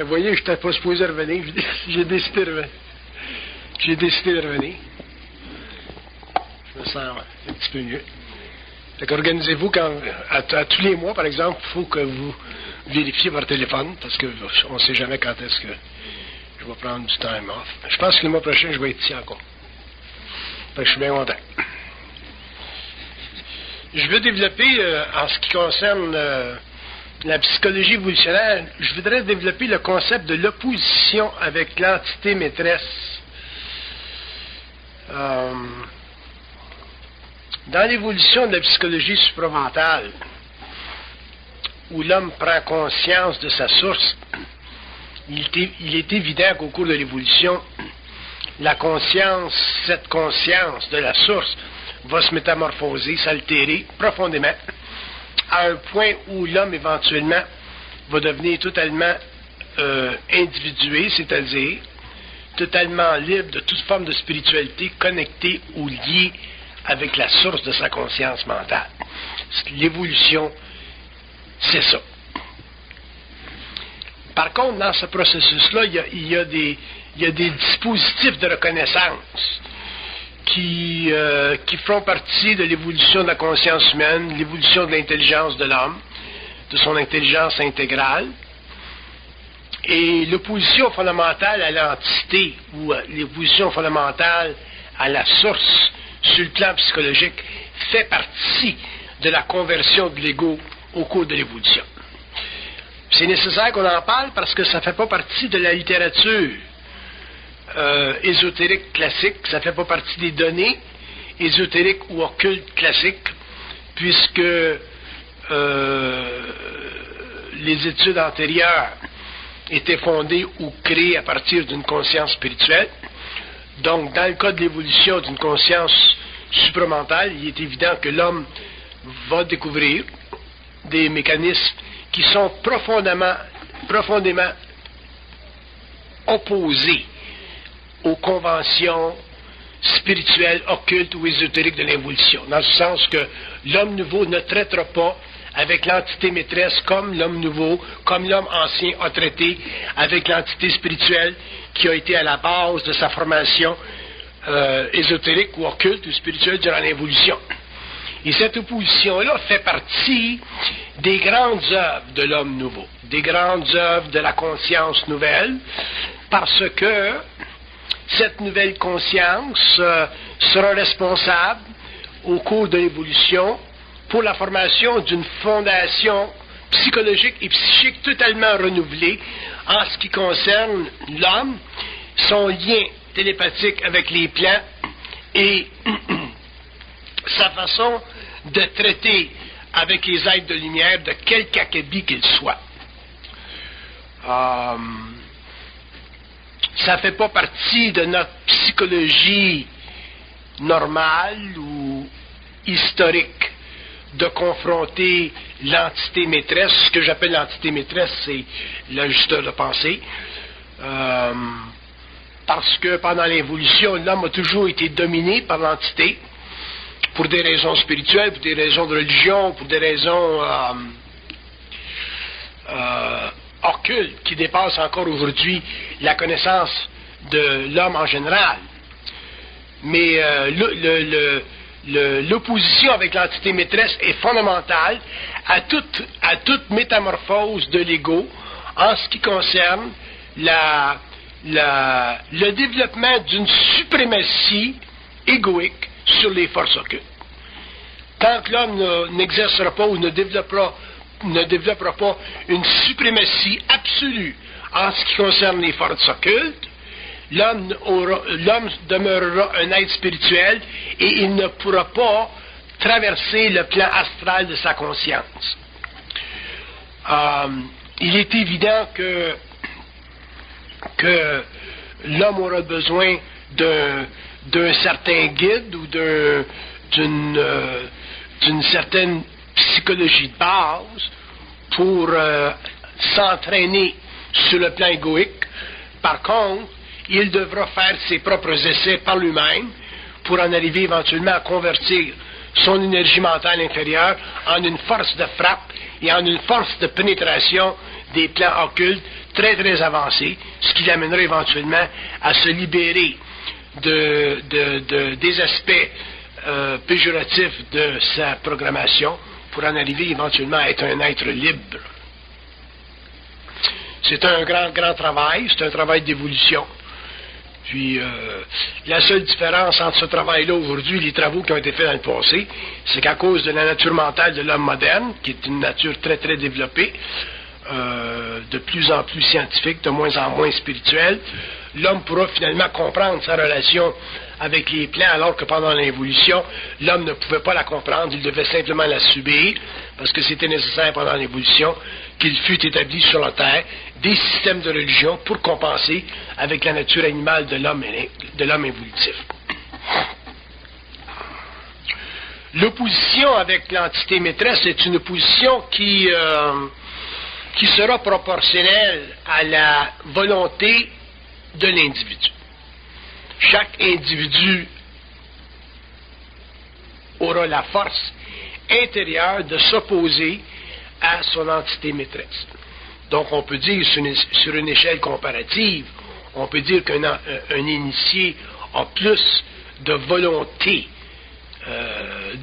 vous voyez, je n'étais pas supposé revenir. J'ai décidé de revenir. Je me sens un petit peu mieux. Fait qu'organisez-vous à tous les mois, par exemple, il faut que vous vérifiez votre téléphone, parce qu'on ne sait jamais quand est-ce que je vais prendre du time off. Je pense que le mois prochain, je vais être ici encore. Fait que je suis bien content. Je veux développer, en ce qui concerne la psychologie évolutionnaire, je voudrais développer le concept de l'opposition avec l'entité maîtresse. Dans l'évolution de la psychologie supramentale, où l'homme prend conscience de sa source, il est évident qu'au cours de l'évolution, cette conscience de la source va se métamorphoser, s'altérer profondément, à un point où l'homme éventuellement va devenir totalement individué, c'est-à-dire totalement libre de toute forme de spiritualité, connecté ou lié avec la source de sa conscience mentale. L'évolution, c'est ça. Par contre, dans ce processus-là, il y a des dispositifs de reconnaissance qui font partie de l'évolution de la conscience humaine, l'évolution de l'intelligence de l'homme, de son intelligence intégrale. Et l'opposition fondamentale à l'entité, ou l'opposition fondamentale à la source sur le plan psychologique, fait partie de la conversion de l'ego au cours de l'évolution. C'est nécessaire qu'on en parle parce que ça ne fait pas partie de la littérature ésotérique classique, ça ne fait pas partie des données ésotériques ou occultes classiques, puisque les études antérieures étaient fondées ou créées à partir d'une conscience spirituelle. Donc, dans le cas de l'évolution d'une conscience supramentale, il est évident que l'homme va découvrir des mécanismes qui sont profondément opposés aux conventions spirituelles, occultes ou ésotériques de l'évolution, dans le sens que l'homme nouveau ne traitera pas avec l'entité maîtresse comme l'homme nouveau, comme l'homme ancien a traité avec l'entité spirituelle qui a été à la base de sa formation ésotérique ou occulte ou spirituelle durant l'évolution. Et cette opposition-là fait partie des grandes œuvres de l'homme nouveau, des grandes œuvres de la conscience nouvelle, parce que cette nouvelle conscience sera responsable au cours de l'évolution pour la formation d'une fondation psychologique et psychique totalement renouvelée en ce qui concerne l'homme, son lien télépathique avec les plans et sa façon de traiter avec les êtres de lumière de quelque acabit qu'ils soient. Ça ne fait pas partie de notre psychologie normale ou historique de confronter l'entité maîtresse. Ce que j'appelle l'entité maîtresse, c'est l'ajusteur de pensée. Parce que pendant l'évolution, l'homme a toujours été dominé par l'entité, pour des raisons spirituelles, pour des raisons de religion, pour des raisons occultes qui dépassent encore aujourd'hui la connaissance de l'homme en général. Mais l'opposition avec l'entité maîtresse est fondamentale à toute métamorphose de l'ego en ce qui concerne le développement d'une suprématie égoïque sur les forces occultes. Tant que l'homme n'exercera pas ou ne développera pas une suprématie absolue en ce qui concerne les forces occultes, l'homme demeurera un être spirituel et il ne pourra pas traverser le plan astral de sa conscience. Il est évident que l'homme aura besoin d'un certain guide ou d'une certaine psychologie de base pour s'entraîner sur le plan égoïque. Par contre, il devra faire ses propres essais par lui-même pour en arriver éventuellement à convertir son énergie mentale inférieure en une force de frappe et en une force de pénétration des plans occultes très très avancés, ce qui l'amènerait éventuellement à se libérer des aspects péjoratifs de sa programmation pour en arriver éventuellement à être un être libre. C'est un grand travail, c'est un travail d'évolution. Puis, la seule différence entre ce travail-là aujourd'hui et les travaux qui ont été faits dans le passé, c'est qu'à cause de la nature mentale de l'homme moderne, qui est une nature très très développée, de plus en plus scientifique, de moins en moins spirituelle, l'homme pourra finalement comprendre sa relation avec les plans, alors que pendant l'évolution, l'homme ne pouvait pas la comprendre, il devait simplement la subir, parce que c'était nécessaire pendant l'évolution qu'il fût établi sur la Terre des systèmes de religion pour compenser avec la nature animale de l'homme évolutif. L'opposition avec l'entité maîtresse est une opposition qui sera proportionnelle à la volonté de l'individu. Chaque individu aura la force intérieure de s'opposer à son entité maîtresse. Donc on peut dire, sur une échelle comparative, on peut dire qu'un initié a plus de volonté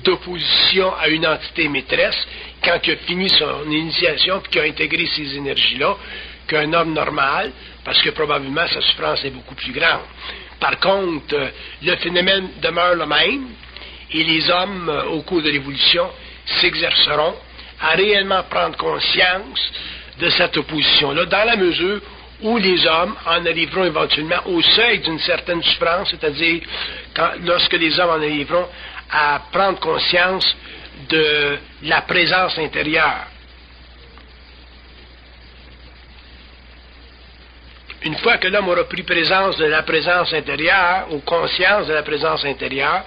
d'opposition à une entité maîtresse quand il a fini son initiation et qu'il a intégré ces énergies-là qu'un homme normal, parce que probablement sa souffrance est beaucoup plus grande. Par contre, le phénomène demeure le même et les hommes, au cours de l'évolution, s'exerceront à réellement prendre conscience de cette opposition-là, dans la mesure où les hommes en arriveront éventuellement au seuil d'une certaine souffrance, c'est-à-dire lorsque les hommes en arriveront à prendre conscience de la présence intérieure. Une fois que l'homme aura pris présence de la présence intérieure, ou conscience de la présence intérieure,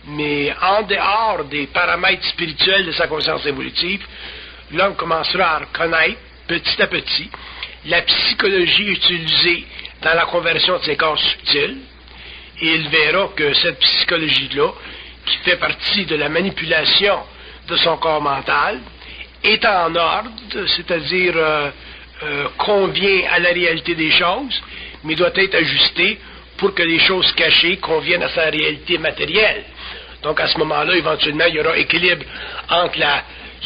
mais en dehors des paramètres spirituels de sa conscience évolutive, l'homme commencera à reconnaître, petit à petit, la psychologie utilisée dans la conversion de ses corps subtils, et il verra que cette psychologie-là, qui fait partie de la manipulation de son corps mental, est en ordre, c'est-à-dire convient à la réalité des choses, mais doit être ajustée pour que les choses cachées conviennent à sa réalité matérielle. Donc à ce moment-là, éventuellement, il y aura équilibre entre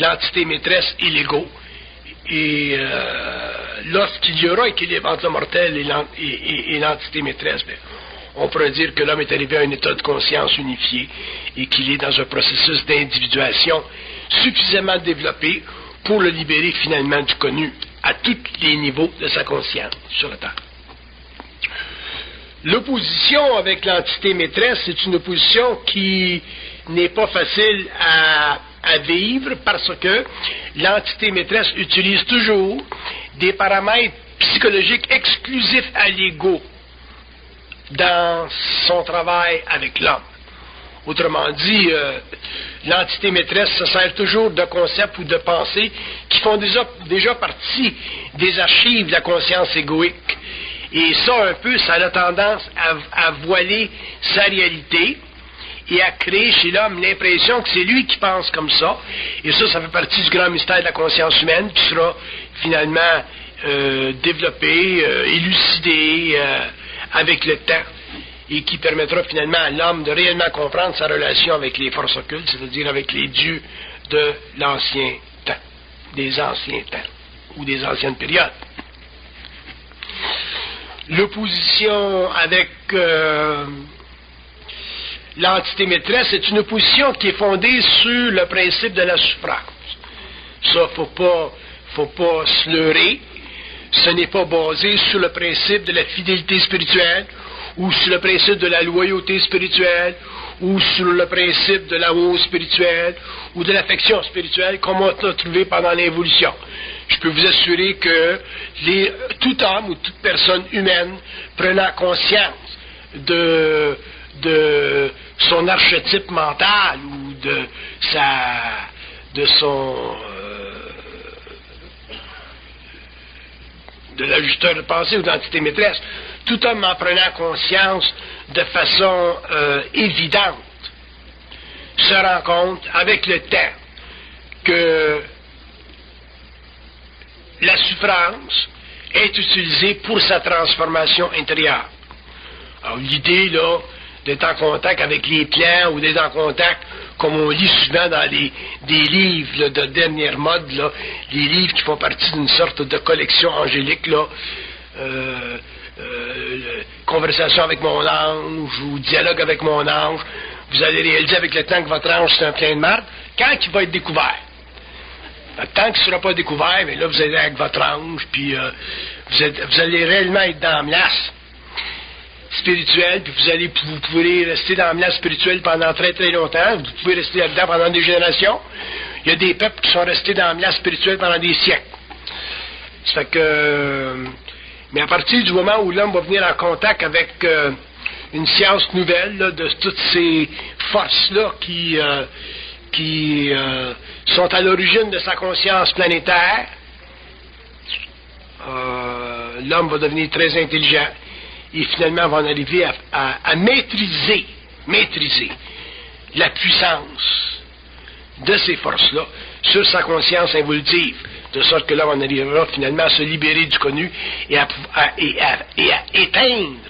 l'entité maîtresse et l'ego. Et lorsqu'il y aura équilibre entre le mortel et l'entité maîtresse, bien, on pourrait dire que l'homme est arrivé à un état de conscience unifié et qu'il est dans un processus d'individuation suffisamment développé pour le libérer finalement du connu à tous les niveaux de sa conscience sur la Terre. L'opposition avec l'entité maîtresse, c'est une opposition qui n'est pas facile à vivre parce que l'entité maîtresse utilise toujours des paramètres psychologiques exclusifs à l'ego dans son travail avec l'homme. Autrement dit, l'entité maîtresse se sert toujours de concepts ou de pensées qui font déjà partie des archives de la conscience égoïque. Et ça, un peu, ça a tendance à voiler sa réalité et à créer chez l'homme l'impression que c'est lui qui pense comme ça. Et ça fait partie du grand mystère de la conscience humaine qui sera finalement développé, élucidé avec le temps et qui permettra finalement à l'homme de réellement comprendre sa relation avec les forces occultes, c'est-à-dire avec les dieux de l'ancien temps, des anciens temps ou des anciennes périodes. L'opposition avec l'entité maîtresse est une opposition qui est fondée sur le principe de la souffrance. Ça, faut pas se leurrer. Ce n'est pas basé sur le principe de la fidélité spirituelle, ou sur le principe de la loyauté spirituelle, ou sur le principe de l'amour spirituel, ou de l'affection spirituelle, comme on a trouvé pendant l'évolution. Je peux vous assurer que tout homme ou toute personne humaine prenant conscience de son archétype mental ou de l'ajusteur de pensée ou de l'entité maîtresse, tout homme en prenant conscience de façon évidente se rend compte avec le temps que la souffrance est utilisée pour sa transformation intérieure. Alors, l'idée, là, d'être en contact avec les plans ou d'être en contact, comme on lit souvent dans des livres là, de dernière mode, là, les livres qui font partie d'une sorte de collection angélique, là, conversation avec mon ange ou dialogue avec mon ange, vous allez réaliser avec le temps que votre ange c'est un plein de marde, quand il va être découvert. Tant qu'il ne sera pas découvert, mais là vous allez avec votre ange, puis vous allez réellement être dans la menace spirituelle, puis vous pouvez rester dans la menace spirituelle pendant très très longtemps, vous pouvez rester là-dedans pendant des générations. Il y a des peuples qui sont restés dans la menace spirituelle pendant des siècles. Ça fait que... mais à partir du moment où l'homme va venir en contact avec une science nouvelle là, de toutes ces forces-là qui sont à l'origine de sa conscience planétaire, l'homme va devenir très intelligent et finalement va en arriver à maîtriser la puissance de ces forces-là sur sa conscience involutive, de sorte que l'homme en arrivera finalement à se libérer du connu et à éteindre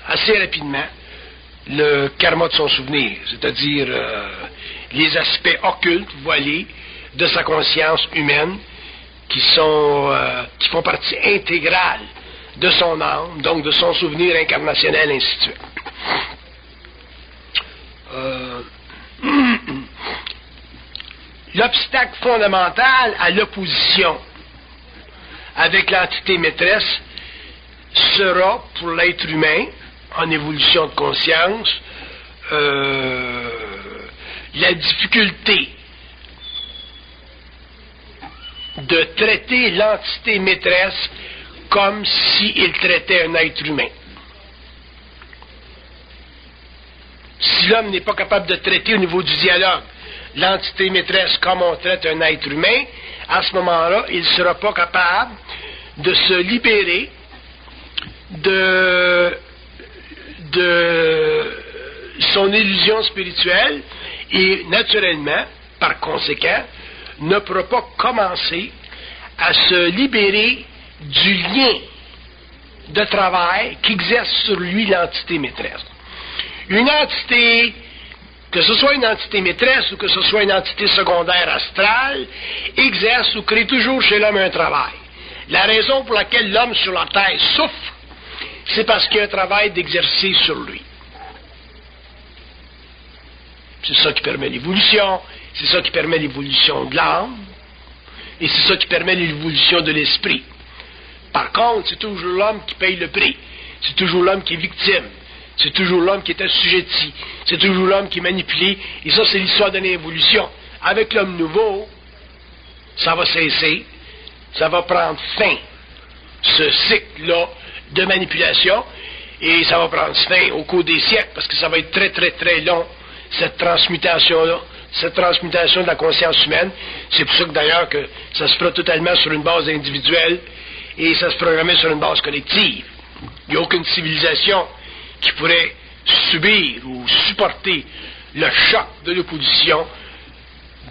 assez rapidement le karma de son souvenir, c'est-à-dire les aspects occultes, voilés, de sa conscience humaine qui font partie intégrale de son âme, donc de son souvenir incarnationnel, ainsi de suite. L'obstacle fondamental à l'opposition avec l'entité maîtresse sera, pour l'être humain, en évolution de conscience, la difficulté de traiter l'entité maîtresse comme s'il traitait un être humain. Si l'homme n'est pas capable de traiter au niveau du dialogue l'entité maîtresse comme on traite un être humain, à ce moment-là, il ne sera pas capable de se libérer de son illusion spirituelle et, naturellement, par conséquent, ne pourra pas commencer à se libérer du lien de travail qu'exerce sur lui l'entité maîtresse. Une entité, que ce soit une entité maîtresse ou que ce soit une entité secondaire astrale, exerce ou crée toujours chez l'homme un travail. La raison pour laquelle l'homme sur la terre souffre, c'est parce qu'il y a un travail d'exercer sur lui. C'est ça qui permet l'évolution, c'est ça qui permet l'évolution de l'âme, et c'est ça qui permet l'évolution de l'esprit. Par contre, c'est toujours l'homme qui paye le prix, c'est toujours l'homme qui est victime, c'est toujours l'homme qui est assujetti, c'est toujours l'homme qui est manipulé, et ça c'est l'histoire de l'évolution. Avec l'homme nouveau, ça va cesser, ça va prendre fin, ce cycle-là de manipulation, et ça va prendre fin au cours des siècles, parce que ça va être très très très long, cette transmutation-là, cette transmutation de la conscience humaine. C'est pour ça que d'ailleurs que ça se fera totalement sur une base individuelle, et ça se programmait sur une base collective. Il n'y a aucune civilisation qui pourrait subir ou supporter le choc de l'opposition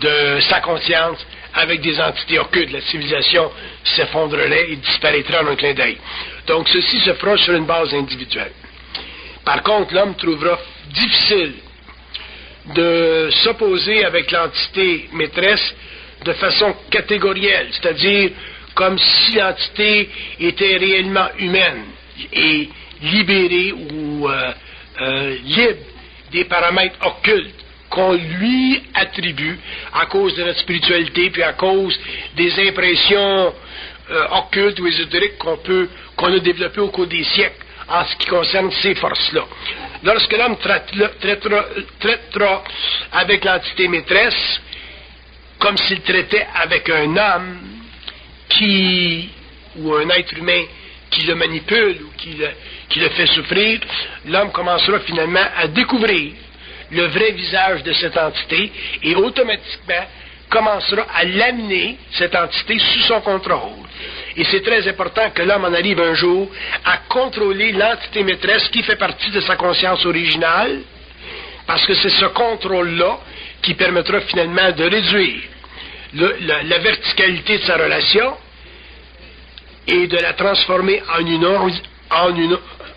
de sa conscience avec des entités occultes. La civilisation s'effondrerait et disparaîtrait en un clin d'œil. Donc ceci se fera sur une base individuelle. Par contre, l'homme trouvera difficile de s'opposer avec l'entité maîtresse de façon catégorielle, c'est-à-dire comme si l'entité était réellement humaine et libérée ou libre des paramètres occultes qu'on lui attribue à cause de notre spiritualité, puis à cause des impressions occultes ou ésotériques qu'on a développées au cours des siècles en ce qui concerne ces forces-là. Lorsque l'homme traitera avec l'entité maîtresse comme s'il traitait avec un homme ou un être humain qui le manipule ou qui le fait souffrir, l'homme commencera finalement à découvrir le vrai visage de cette entité et automatiquement commencera à l'amener, cette entité, sous son contrôle. Et c'est très important que l'homme en arrive un jour à contrôler l'entité maîtresse qui fait partie de sa conscience originale, parce que c'est ce contrôle-là qui permettra finalement de réduire la verticalité de sa relation et de la transformer en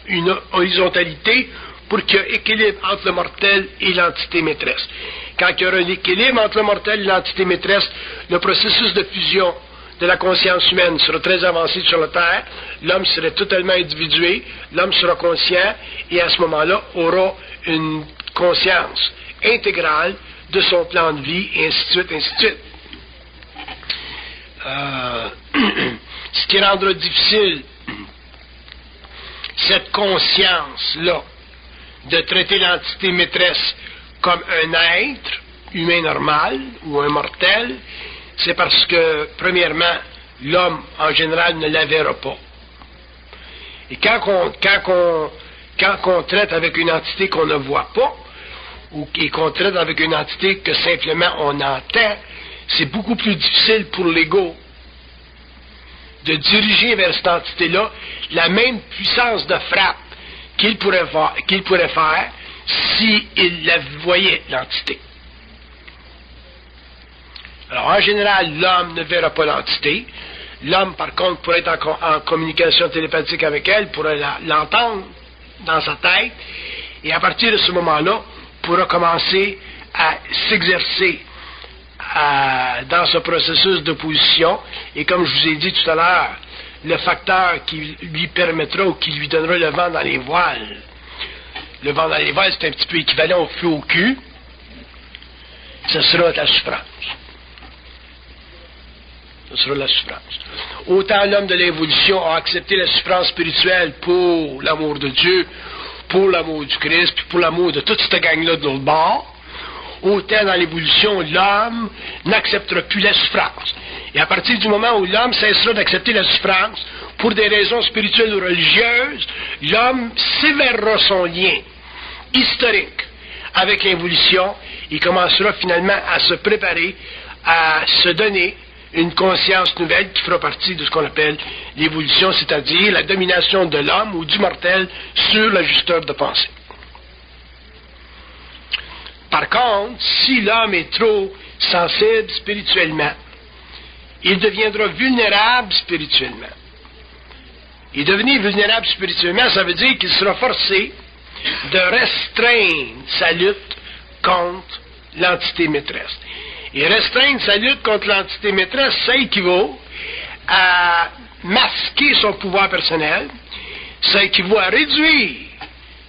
une horizontalité pour qu'il y ait équilibre entre le mortel et l'entité maîtresse. Quand il y aura un équilibre entre le mortel et l'entité maîtresse, le processus de fusion de la conscience humaine sera très avancé sur la Terre, l'homme serait totalement individué, l'homme sera conscient et à ce moment-là aura une conscience intégrale de son plan de vie, et ainsi de suite, ainsi de suite. Ce qui rendra difficile cette conscience-là de traiter l'entité maîtresse comme un être humain normal ou un mortel, c'est parce que, premièrement, l'homme, en général, ne la verra pas. Et quand on traite avec une entité qu'on ne voit pas, et qu'on traite avec une entité que simplement on entend, c'est beaucoup plus difficile pour l'ego de diriger vers cette entité-là la même puissance de frappe qu'il pourrait faire s'il la voyait, l'entité. Alors, en général, l'homme ne verra pas l'entité. L'homme, par contre, pourrait être en communication télépathique avec elle, pourrait l'entendre dans sa tête, et à partir de ce moment-là, pourra commencer à s'exercer dans ce processus d'opposition. Et comme je vous ai dit tout à l'heure, le facteur qui lui permettra ou qui lui donnera le vent dans les voiles. Le vent dans les voiles, c'est un petit peu équivalent au feu au cul. Ce sera la souffrance. Ce sera la souffrance. Autant l'homme de l'évolution a accepté la souffrance spirituelle pour l'amour de Dieu, pour l'amour du Christ, puis pour l'amour de toute cette gang-là de l'autre bord, autant dans l'évolution, l'homme n'acceptera plus la souffrance. Et à partir du moment où l'homme cessera d'accepter la souffrance, pour des raisons spirituelles ou religieuses, l'homme sévèrera son lien historique avec l'évolution et commencera finalement à se préparer, à se donner une conscience nouvelle qui fera partie de ce qu'on appelle l'évolution, c'est-à-dire la domination de l'homme ou du mortel sur l'ajusteur de pensée. Par contre, si l'homme est trop sensible spirituellement, il deviendra vulnérable spirituellement. Et devenir vulnérable spirituellement, ça veut dire qu'il sera forcé de restreindre sa lutte contre l'entité maîtresse. Et restreindre sa lutte contre l'entité maîtresse, ça équivaut à masquer son pouvoir personnel, ça équivaut à réduire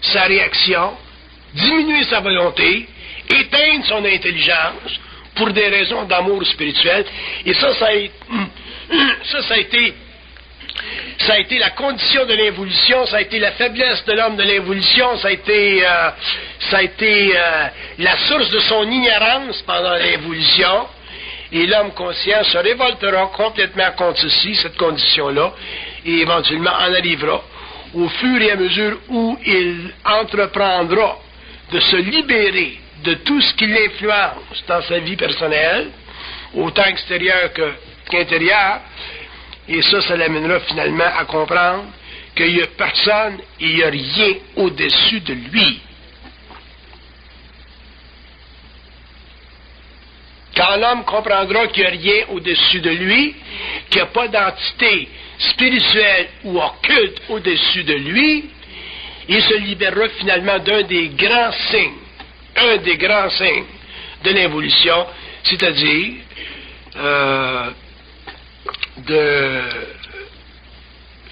sa réaction, diminuer sa volonté, éteindre son intelligence pour des raisons d'amour spirituel. Et ça a été la condition de l'évolution, ça a été la faiblesse de l'homme de l'évolution, ça a été la source de son ignorance pendant l'évolution, et l'homme conscient se révoltera complètement contre ceci, cette condition-là, et éventuellement en arrivera au fur et à mesure où il entreprendra de se libérer de tout ce qui l'influence dans sa vie personnelle, autant extérieure qu'intérieure. Et ça l'amènera finalement à comprendre qu'il n'y a personne et il n'y a rien au-dessus de lui. Quand l'homme comprendra qu'il n'y a rien au-dessus de lui, qu'il n'y a pas d'entité spirituelle ou occulte au-dessus de lui, il se libérera finalement d'un des grands signes de l'évolution, c'est-à-dire de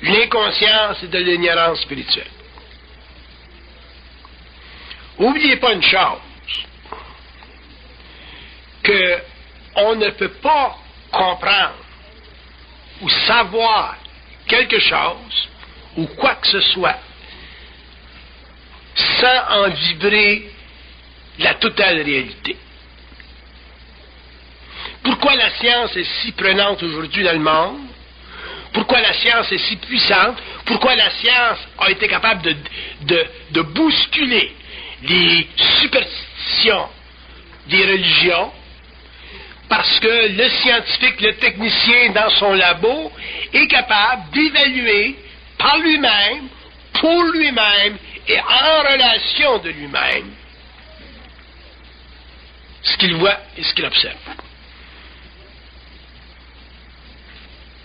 l'inconscience et de l'ignorance spirituelle. N'oubliez pas une chose, qu'on ne peut pas comprendre ou savoir quelque chose ou quoi que ce soit sans en vibrer la totale réalité. Pourquoi la science est si prenante aujourd'hui dans le monde? Pourquoi la science est si puissante? Pourquoi la science a été capable de bousculer les superstitions des religions? Parce que le scientifique, le technicien dans son labo est capable d'évaluer par lui-même, pour lui-même et en relation de lui-même ce qu'il voit et ce qu'il observe.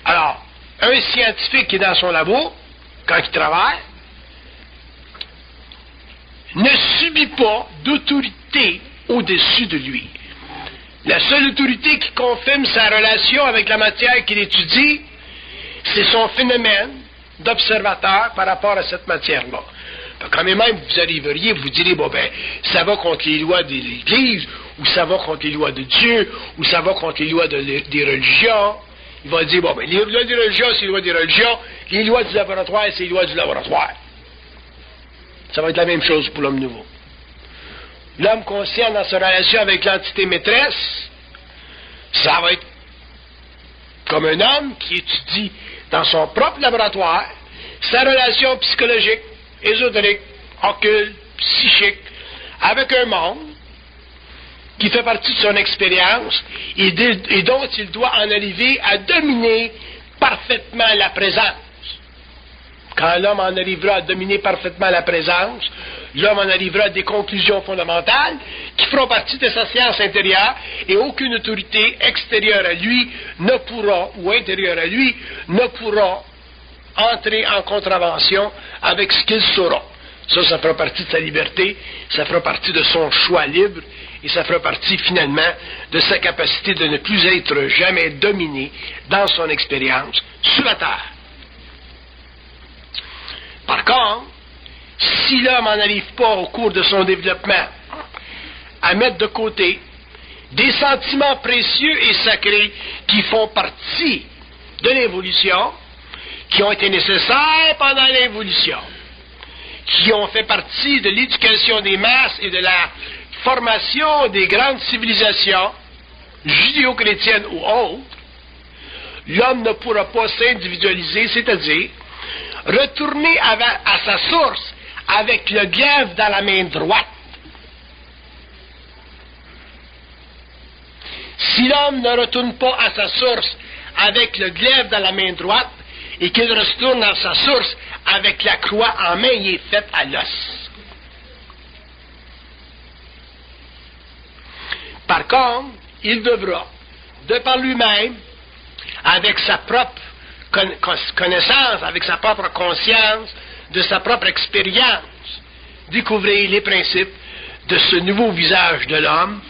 Alors, un scientifique qui est dans son labo, quand il travaille, ne subit pas d'autorité au-dessus de lui. La seule autorité qui confirme sa relation avec la matière qu'il étudie, c'est son phénomène d'observateur par rapport à cette matière-là. Quand même, vous arriveriez, vous direz, bon ben, ça va contre les lois de l'Église, ou ça va contre les lois de Dieu, ou ça va contre les lois des religions. Il va dire, bon ben, les lois des religions, c'est les lois des religions, les lois du laboratoire, c'est les lois du laboratoire. Ça va être la même chose pour l'homme nouveau. L'homme conscient dans sa relation avec l'entité maîtresse, ça va être comme un homme qui étudie dans son propre laboratoire sa relation psychologique, ésotérique, occulte, psychique, avec un monde qui fait partie de son expérience et dont il doit en arriver à dominer parfaitement la présence. Quand l'homme en arrivera à dominer parfaitement la présence, l'homme en arrivera à des conclusions fondamentales qui feront partie de sa science intérieure et aucune autorité extérieure à lui ne pourra, ou intérieure à lui, ne pourra entrer en contravention avec ce qu'il saura. Ça fera partie de sa liberté, ça fera partie de son choix libre et ça fera partie finalement de sa capacité de ne plus être jamais dominé dans son expérience sur la Terre. Par contre, si l'homme n'en arrive pas au cours de son développement à mettre de côté des sentiments précieux et sacrés qui font partie de l'évolution, qui ont été nécessaires pendant l'évolution, qui ont fait partie de l'éducation des masses et de la formation des grandes civilisations judéo-chrétiennes ou autres, l'homme ne pourra pas s'individualiser, c'est-à-dire retourner à sa source avec le glaive dans la main droite. Si l'homme ne retourne pas à sa source avec le glaive dans la main droite et qu'il retourne à sa source avec la croix en main, il est fait à l'os. Par contre, il devra, de par lui-même, avec sa propre connaissance, avec sa propre conscience, de sa propre expérience, découvrir les principes de ce nouveau visage de l'homme,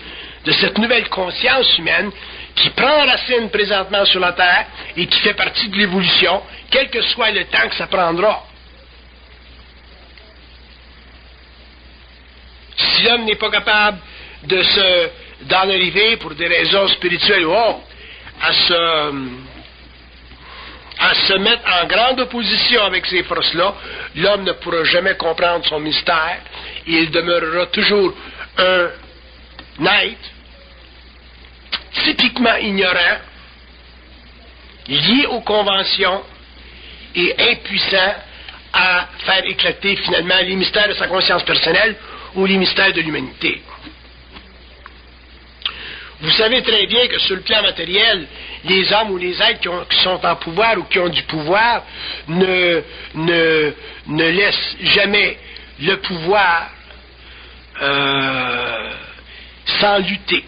de cette nouvelle conscience humaine qui prend racine présentement sur la Terre et qui fait partie de l'évolution, quel que soit le temps que ça prendra. Si l'homme n'est pas capable d'en arriver pour des raisons spirituelles ou autres, à se mettre en grande opposition avec ces forces-là, l'homme ne pourra jamais comprendre son mystère et il demeurera toujours un être typiquement ignorant, lié aux conventions et impuissant à faire éclater finalement les mystères de sa conscience personnelle ou les mystères de l'humanité. Vous savez très bien que sur le plan matériel, les hommes ou les êtres qui sont en pouvoir ou qui ont du pouvoir ne laissent jamais le pouvoir sans lutter.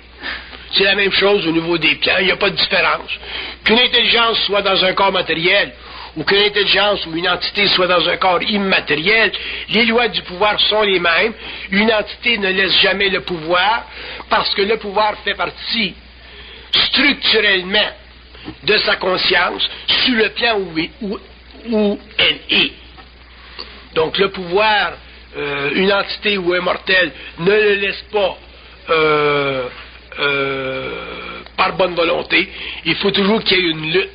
C'est la même chose au niveau des plans, il n'y a pas de différence. Qu'une intelligence soit dans un corps matériel ou qu'une intelligence ou une entité soit dans un corps immatériel, les lois du pouvoir sont les mêmes. Une entité ne laisse jamais le pouvoir parce que le pouvoir fait partie structurellement de sa conscience sur le plan où elle est. Donc le pouvoir, une entité ou un mortel ne le laisse pas par bonne volonté. Il faut toujours qu'il y ait une lutte.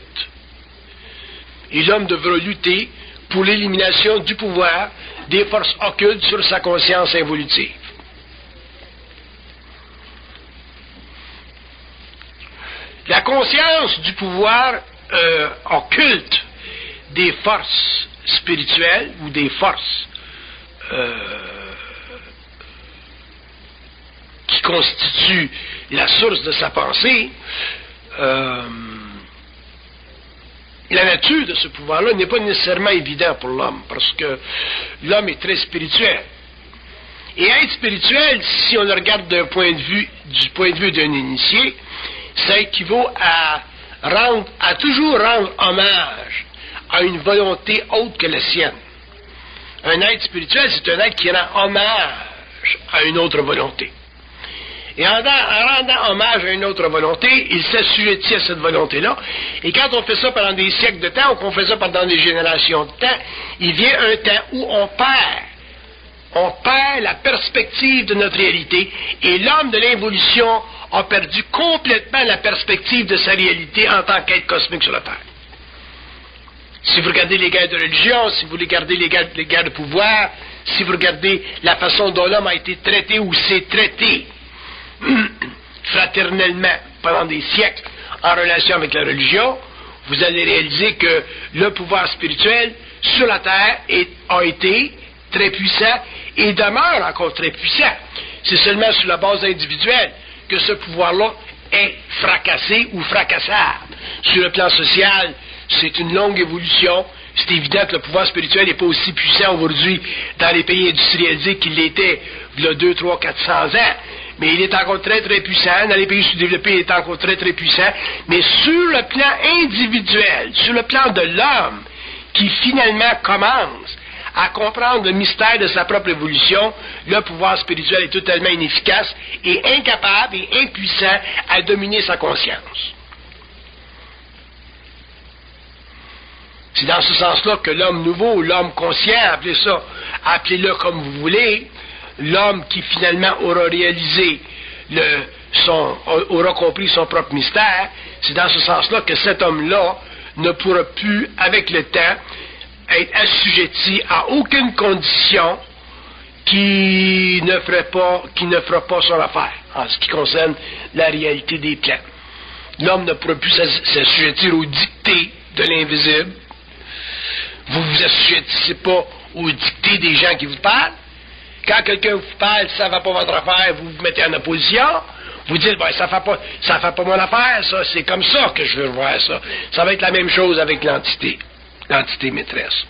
Et l'homme devra lutter pour l'élimination du pouvoir des forces occultes sur sa conscience involutive. La conscience du pouvoir occulte des forces spirituelles ou des forces qui constituent la source de sa pensée, la nature de ce pouvoir-là n'est pas nécessairement évident pour l'homme, parce que l'homme est très spirituel. Et être spirituel, si on le regarde du point de vue d'un initié, ça équivaut à toujours rendre hommage a une volonté autre que la sienne. Un être spirituel, c'est un être qui rend hommage à une autre volonté. Et en rendant hommage à une autre volonté, il s'assujettit à cette volonté-là. Et quand on fait ça pendant des siècles de temps, ou qu'on fait ça pendant des générations de temps, il vient un temps où on perd la perspective de notre réalité, et l'homme de l'involution a perdu complètement la perspective de sa réalité en tant qu'être cosmique sur la Terre. Si vous regardez les guerres de religion, si vous regardez les guerres de pouvoir, si vous regardez la façon dont l'homme a été traité ou s'est traité fraternellement pendant des siècles en relation avec la religion, vous allez réaliser que le pouvoir spirituel sur la Terre a été très puissant et demeure encore très puissant. C'est seulement sur la base individuelle que ce pouvoir-là est fracassé ou fracassable. Sur le plan social, c'est une longue évolution. C'est évident que le pouvoir spirituel n'est pas aussi puissant aujourd'hui dans les pays industrialisés qu'il l'était il y a 200, 300, 400 ans. Mais il est encore très, très puissant. Dans les pays sous-développés, il est encore très, très puissant. Mais sur le plan individuel, sur le plan de l'homme, qui finalement commence à comprendre le mystère de sa propre évolution, le pouvoir spirituel est totalement inefficace et incapable et impuissant à dominer sa conscience. C'est dans ce sens-là que l'homme nouveau, l'homme conscient, appelez-le comme vous voulez, l'homme qui finalement aura réalisé aura compris son propre mystère, c'est dans ce sens-là que cet homme-là ne pourra plus, avec le temps, être assujetti à aucune condition qui ne fera pas son affaire, en ce qui concerne la réalité des plans. L'homme ne pourra plus s'assujettir aux dictées de l'invisible. Vous ne vous assujettissez pas aux dictées des gens qui vous parlent. Quand quelqu'un vous parle, ça ne va pas votre affaire, vous vous mettez en opposition. Vous dites, ben, ça fait pas mon affaire, ça, c'est comme ça que je veux voir ça. Ça va être la même chose avec l'entité maîtresse.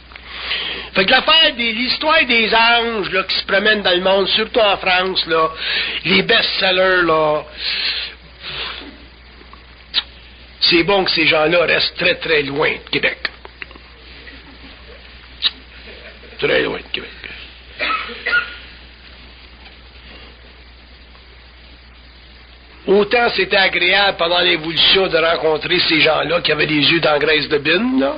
Fait que l'histoire des anges, là, qui se promènent dans le monde, surtout en France, là, les best-sellers, là, c'est bon que ces gens-là restent très, très loin de Québec. Très loin de Québec. Autant c'était agréable pendant l'évolution de rencontrer ces gens-là qui avaient des yeux d'engraisse de bine, là.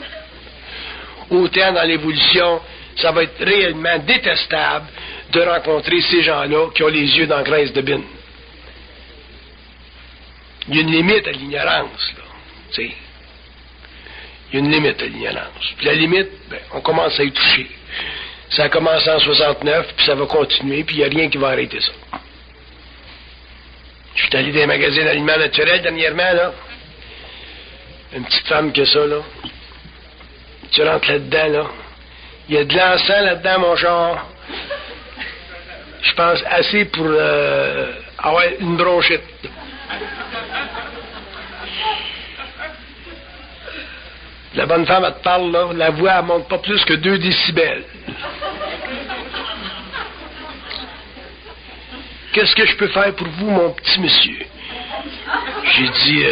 Autant dans l'évolution, ça va être réellement détestable de rencontrer ces gens-là qui ont les yeux d'engraisse de bine. Il y a une limite à l'ignorance, là. Tu sais. Il y a une limite à l'ignorance. Puis la limite, ben, on commence à y toucher. Ça a commencé en 69, puis ça va continuer, puis il n'y a rien qui va arrêter ça. Je suis allé dans les magasins d'aliments naturels dernièrement, là. Une petite femme qui a ça, là. Tu rentres là-dedans, là. Il y a de l'encens là-dedans, mon genre. Je pense assez pour avoir une bronchite. La bonne femme, elle te parle, là. La voix, elle monte pas plus que 2 décibels. Qu'est-ce que je peux faire pour vous, mon petit monsieur? J'ai dit,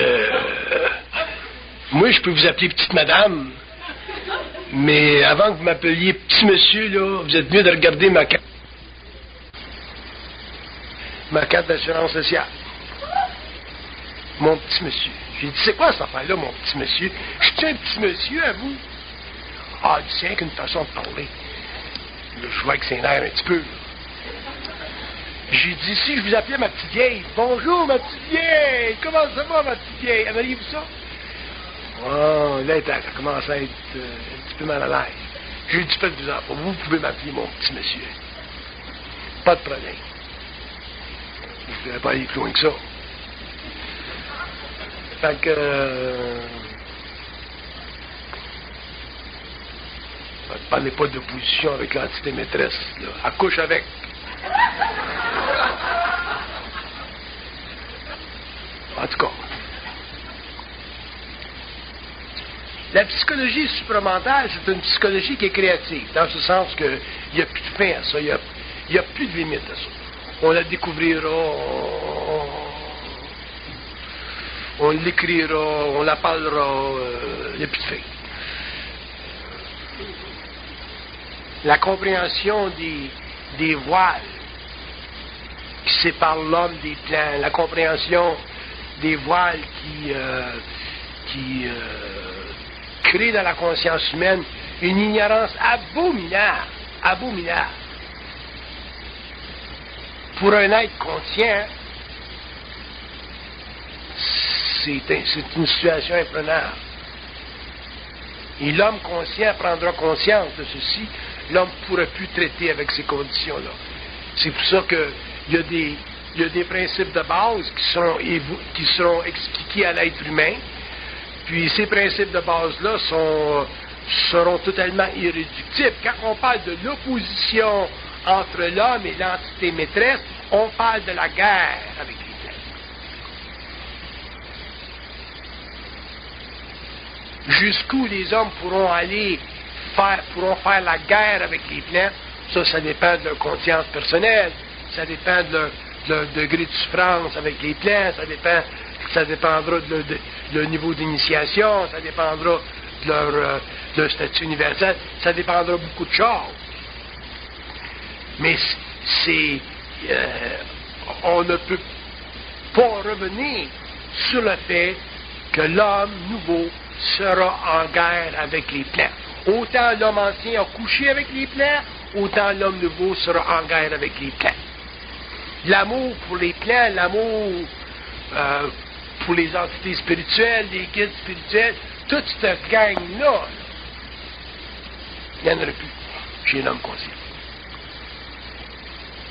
moi, je peux vous appeler petite madame, mais avant que vous m'appeliez petit monsieur, là, vous êtes mieux de regarder ma carte d'assurance sociale. Mon petit monsieur. J'ai dit, c'est quoi cette affaire-là, mon petit monsieur? Je suis un petit monsieur à vous? Ah, il tient qu'une façon de parler. Là, je vois que c'est l'air un petit peu, là. J'ai dit, si je vous appelais ma petite vieille, bonjour ma petite vieille, comment ça va ma petite vieille? Aimeriez-vous ça? Oh, là, elle commence à être un petit peu mal à l'aise. J'ai dit, faites-vous en pas, vous pouvez m'appeler mon petit monsieur. Pas de problème. Je ne voudrais pas aller plus loin que ça. Fait que... ne parlez pas d'opposition avec l'entité maîtresse, là. Accouche avec. En tout cas, la psychologie supramentale, c'est une psychologie qui est créative, dans ce sens qu'il n'y a plus de fin à ça, il n'y a plus de limite à ça. On la découvrira, on l'écrira, on la parlera, il n'y a plus de fin. La compréhension des voiles qui séparent l'homme des plans, la compréhension des voiles qui créent dans la conscience humaine une ignorance abominable, abominable. Pour un être conscient, c'est une situation imprenable. Et l'homme conscient prendra conscience de ceci. L'homme ne pourra plus traiter avec ces conditions-là. C'est pour ça qu'il y a des principes de base qui seront expliqués à l'être humain. Puis ces principes de base-là seront totalement irréductibles. Quand on parle de l'opposition entre l'homme et l'entité maîtresse, on parle de la guerre avec les plantes. Jusqu'où les hommes pourront faire la guerre avec les plantes, ça dépend de leur conscience personnelle, ça dépend de leur degré de souffrance avec les plantes, ça dépendra de leur niveau d'initiation, ça dépendra de leur statut universel, ça dépendra beaucoup de choses. Mais on ne peut pas revenir sur le fait que l'homme nouveau sera en guerre avec les plans. Autant l'homme ancien a couché avec les plans, autant l'homme nouveau sera en guerre avec les plans. L'amour pour les plans, l'amour pour les entités spirituelles, les guides spirituels, toute cette gang-là, il n'y en aurait plus chez l'homme conscient.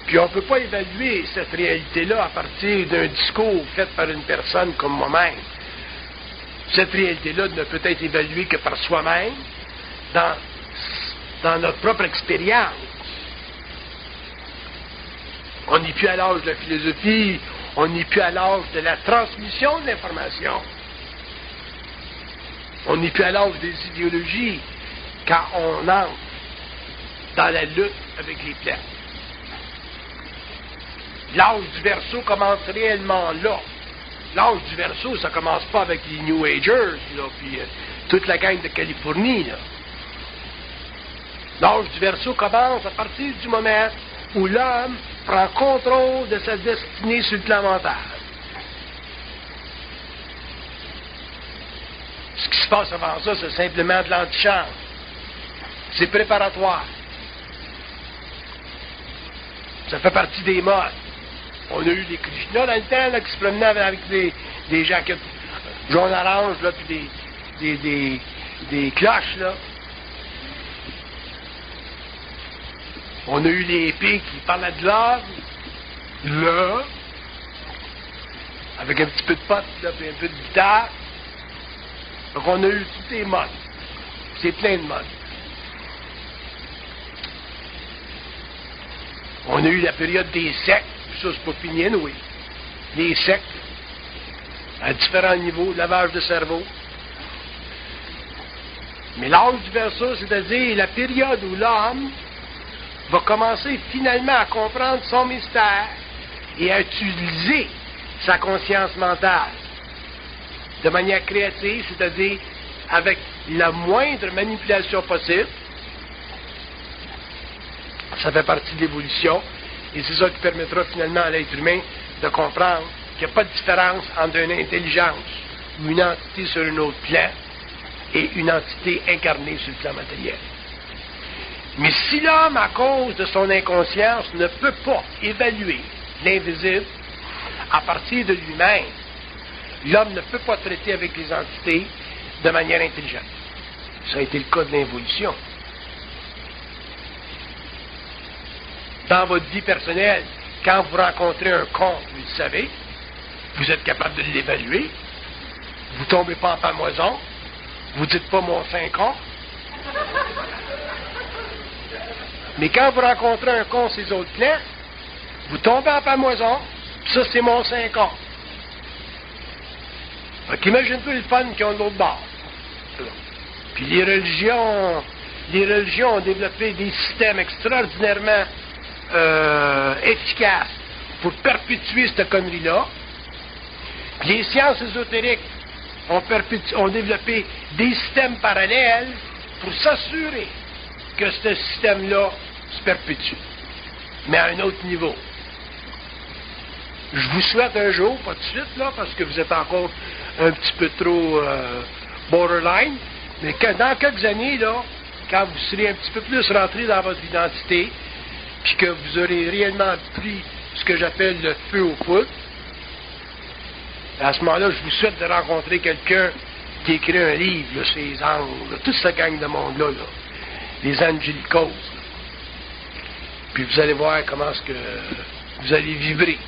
Puis on ne peut pas évaluer cette réalité-là à partir d'un discours fait par une personne comme moi-même. Cette réalité-là ne peut être évaluée que par soi-même, dans notre propre expérience. On n'est plus à l'âge de la philosophie, on n'est plus à l'âge de la transmission de l'information. On n'est plus à l'âge des idéologies quand on entre dans la lutte avec les plans. L'âge du Verseau commence réellement là. L'âge du Verseau, ça commence pas avec les New Agers, là, puis toute la gang de Californie, là. L'âge du Verseau commence à partir du moment où l'homme prend contrôle de sa destinée sur le plan mental. Ce qui se passe avant ça, c'est simplement de l'antichambre. C'est préparatoire. Ça fait partie des modes. On a eu des Krishna dans le temps là, qui se promenaient avec des jaquettes jaune-orange, là, puis des cloches, là. On a eu les épées qui parlaient de l'or, là, avec un petit peu de pote, là, puis un peu de guitare. Donc on a eu toutes les modes. C'est plein de modes. On a eu la période des sectes. Ça, c'est pas fini, oui. Les sectes, à différents niveaux, lavage de cerveau. Mais l'âge du Verseau, c'est-à-dire la période où l'homme va commencer finalement à comprendre son mystère et à utiliser sa conscience mentale de manière créative, c'est-à-dire avec la moindre manipulation possible. Ça fait partie de l'évolution. Et c'est ça qui permettra finalement à l'être humain de comprendre qu'il n'y a pas de différence entre une intelligence ou une entité sur un autre plan et une entité incarnée sur le plan matériel. Mais si l'homme, à cause de son inconscience, ne peut pas évaluer l'invisible à partir de lui-même, l'homme ne peut pas traiter avec les entités de manière intelligente. Ça a été le cas de l'involution. Dans votre vie personnelle, quand vous rencontrez un con, vous le savez, vous êtes capable de l'évaluer, vous ne tombez pas en pamoison, vous ne dites pas mon saint con. Mais quand vous rencontrez un con sur les autres plans, vous tombez en pamoison, ça c'est mon saint con. Fait qu'imagine-toi le fun qu'ils ont de l'autre bord. Puis les religions ont développé des systèmes extraordinairement efficace pour perpétuer cette connerie-là. Les sciences ésotériques ont développé des systèmes parallèles pour s'assurer que ce système-là se perpétue, mais à un autre niveau. Je vous souhaite un jour, pas de suite, là, parce que vous êtes encore un petit peu trop borderline, mais que dans quelques années, là, quand vous serez un petit peu plus rentré dans votre identité, puis que vous aurez réellement pris ce que j'appelle le feu aux poudres, à ce moment-là, je vous souhaite de rencontrer quelqu'un qui écrit un livre, là, ces anges, là, toute cette gang de monde-là, là, les angélicos. Puis vous allez voir comment est-ce que vous allez vibrer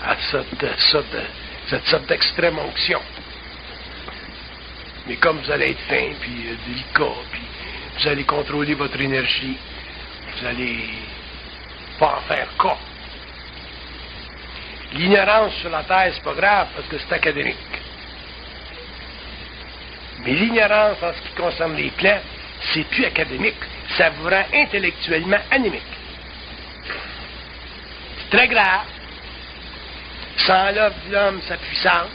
à cette sorte d'extrême onction. Mais comme vous allez être fin, puis délicat, puis vous allez contrôler votre énergie, vous allez pas en faire cas. L'ignorance sur la Terre, c'est pas grave, parce que c'est académique. Mais l'ignorance en ce qui concerne les plans, c'est plus académique. Ça vous rend intellectuellement anémique. C'est très grave. Ça enlève de l'homme sa puissance.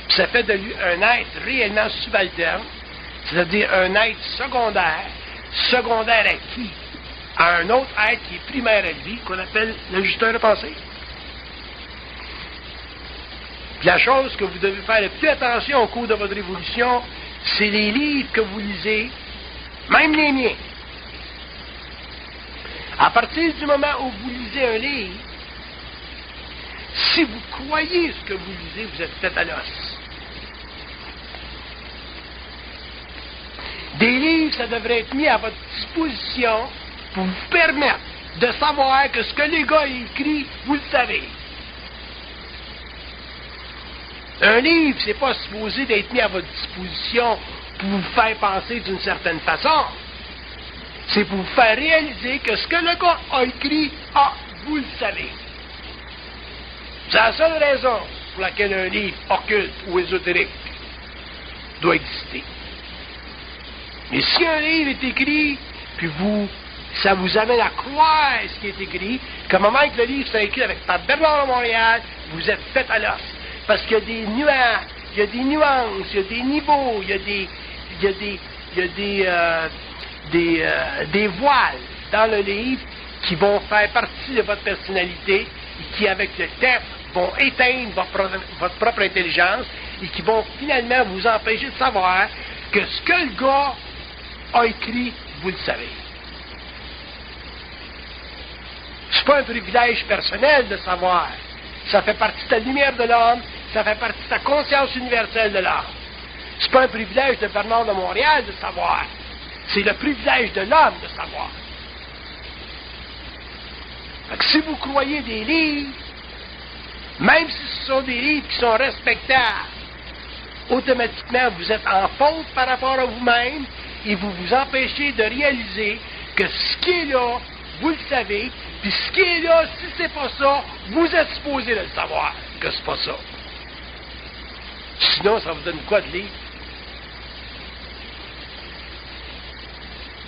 Puis ça fait de lui un être réellement subalterne, c'est-à-dire un être secondaire. Secondaire à qui? À un autre être qui est primaire à lui, qu'on appelle l'ajusteur de pensée. Puis la chose que vous devez faire le plus attention au cours de votre évolution, c'est les livres que vous lisez, même les miens. À partir du moment où vous lisez un livre, si vous croyez ce que vous lisez, vous êtes fait à l'os. Des livres, ça devrait être mis à votre disposition pour vous permettre de savoir que ce que les gars écrit, vous le savez. Un livre, c'est pas supposé d'être mis à votre disposition pour vous faire penser d'une certaine façon. C'est pour vous faire réaliser que ce que le gars a écrit, vous le savez. C'est la seule raison pour laquelle un livre occulte ou ésotérique doit exister. Mais si un livre est écrit, puis ça vous amène à croire ce qui est écrit, qu'à un moment que le livre soit écrit par Bernard de Montréal, vous êtes fait à l'os. Parce qu'il y a des nuances, il y a des niveaux, il y a des voiles dans le livre qui vont faire partie de votre personnalité et qui, avec le temps, vont éteindre votre propre intelligence et qui vont finalement vous empêcher de savoir que ce que le gars a écrit, vous le savez. C'est pas un privilège personnel de savoir. Ça fait partie de la lumière de l'homme, ça fait partie de la conscience universelle de l'homme. C'est pas un privilège de Bernard de Montréal de savoir. C'est le privilège de l'homme de savoir. Fait que si vous croyez des livres, même si ce sont des livres qui sont respectables, automatiquement vous êtes en faute par rapport à vous-même et vous vous empêchez de réaliser que ce qui est là, vous le savez, puis ce qui est là, si c'est pas ça, vous êtes supposé de le savoir que c'est pas ça. Sinon, ça vous donne quoi de lire?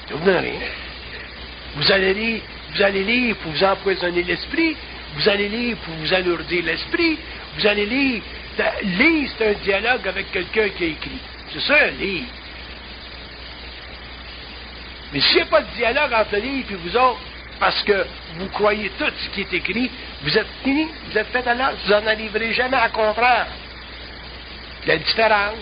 Ça vous donne rien. Vous allez lire pour vous empoisonner l'esprit, vous allez lire pour vous alourdir l'esprit, vous allez lire. Lire, c'est un dialogue avec quelqu'un qui a écrit. C'est ça, un livre. Mais s'il n'y a pas de dialogue entre le livre et vous autres, parce que vous croyez tout ce qui est écrit, vous êtes fini, vous êtes fait à l'os, vous n'en arriverez jamais à comprendre la différence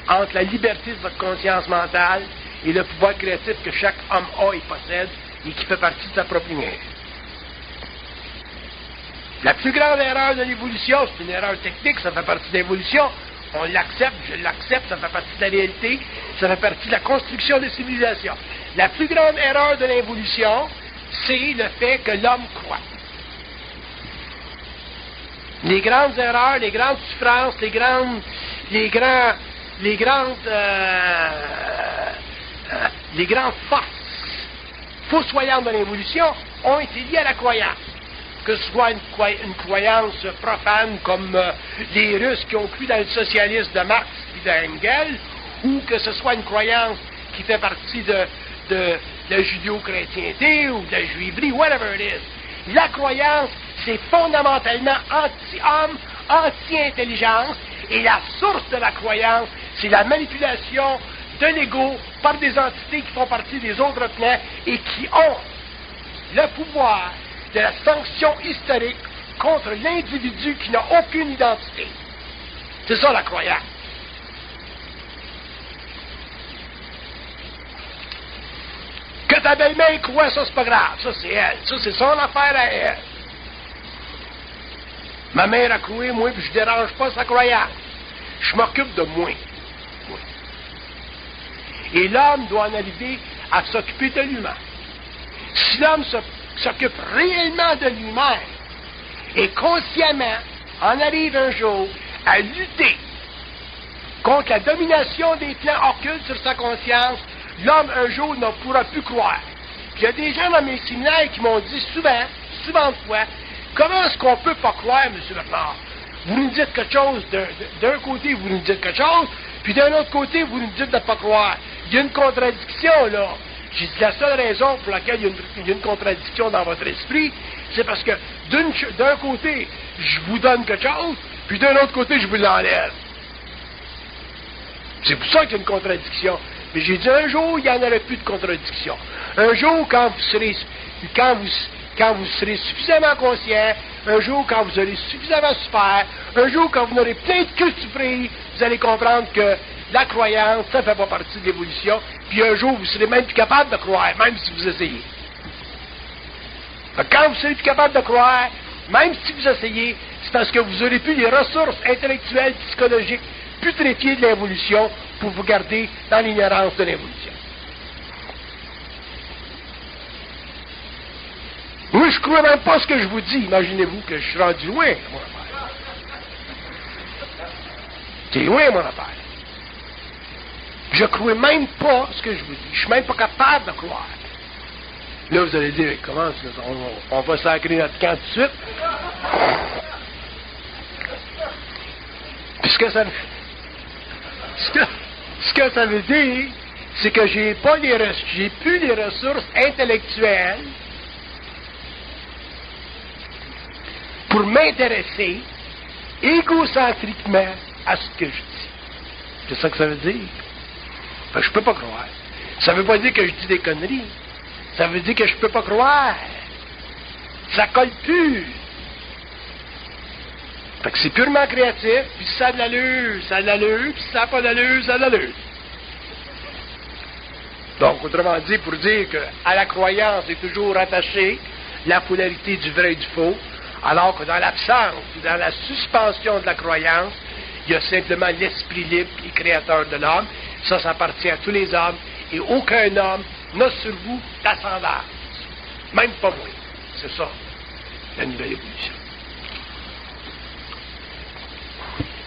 entre la liberté de votre conscience mentale et le pouvoir créatif que chaque homme a et possède et qui fait partie de sa propre lumière. La plus grande erreur de l'évolution, c'est une erreur technique, ça fait partie de l'évolution. On l'accepte, je l'accepte, ça fait partie de la réalité, ça fait partie de la construction des civilisations. La plus grande erreur de l'évolution, c'est le fait que l'homme croit. Les grandes erreurs, les grandes souffrances, les grandes forces fossoyantes de l'évolution ont été liées à la croyance. Que ce soit une croyance profane comme les Russes qui ont cru dans le socialisme de Marx et d'Engels, ou que ce soit une croyance qui fait partie de la judéo-chrétienté ou de la juiverie, whatever it is. La croyance, c'est fondamentalement anti-homme, anti-intelligence, et la source de la croyance, c'est la manipulation de l'ego par des entités qui font partie des autres plans et qui ont le pouvoir de la sanction historique contre l'individu qui n'a aucune identité. C'est ça la croyance. Que ta belle-mère croit, ça c'est pas grave, ça c'est elle, ça c'est son affaire à elle. Ma mère a croué, moi, puis je dérange pas sa croyance. Je m'occupe de moi. Et l'homme doit en arriver à s'occuper de lui-même. Si l'homme s'occupe réellement de lui-même et consciemment en arrive un jour à lutter contre la domination des plans occultes sur sa conscience, l'homme un jour ne pourra plus croire. Puis il y a des gens dans mes séminaires qui m'ont dit souvent de fois, comment est-ce qu'on peut pas croire, M. Bernard? Vous nous dites quelque chose, d'un côté vous nous dites quelque chose, puis d'un autre côté vous nous dites de ne pas croire. Il y a une contradiction là. J'ai dit la seule raison pour laquelle il y a une contradiction dans votre esprit, c'est parce que d'un côté, je vous donne quelque chose, puis d'un autre côté, je vous l'enlève. C'est pour ça qu'il y a une contradiction. Mais j'ai dit un jour, il n'y en aurait plus de contradiction. Un jour, quand vous serez suffisamment conscient, un jour, quand vous serez suffisamment super, un jour, quand vous aurez plein de culture pris, vous allez comprendre que la croyance, ça ne fait pas partie de l'évolution, puis un jour, vous serez même plus capable de croire, même si vous essayez. Quand vous serez plus capable de croire, même si vous essayez, c'est parce que vous n'aurez plus les ressources intellectuelles, psychologiques, putréfiées de l'évolution pour vous garder dans l'ignorance de l'évolution. Moi, je ne crois même pas ce que je vous dis. Imaginez-vous que je suis rendu loin, mon affaire. C'est loin, mon affaire. Je ne crois même pas ce que je vous dis. Je ne suis même pas capable de croire. Là, vous allez dire, comment on va sacrer notre camp tout de suite? Puis ce que ça veut dire, c'est que j'ai plus les ressources intellectuelles pour m'intéresser égocentriquement à ce que je dis. C'est ça que ça veut dire. Fait que je peux pas croire. Ça veut pas dire que je dis des conneries. Ça veut dire que je peux pas croire. Ça colle plus. Fait que c'est purement créatif, puis ça a de l'allure, puis ça n'a pas d'allure, ça a de l'allure. Donc, autrement dit, pour dire qu'à la croyance est toujours attachée la polarité du vrai et du faux, alors que dans l'absence, dans la suspension de la croyance, il y a simplement l'esprit libre et créateur de l'homme. Ça appartient à tous les hommes, et aucun homme n'a sur vous d'ascendance. Même pas moi. C'est ça, la nouvelle évolution.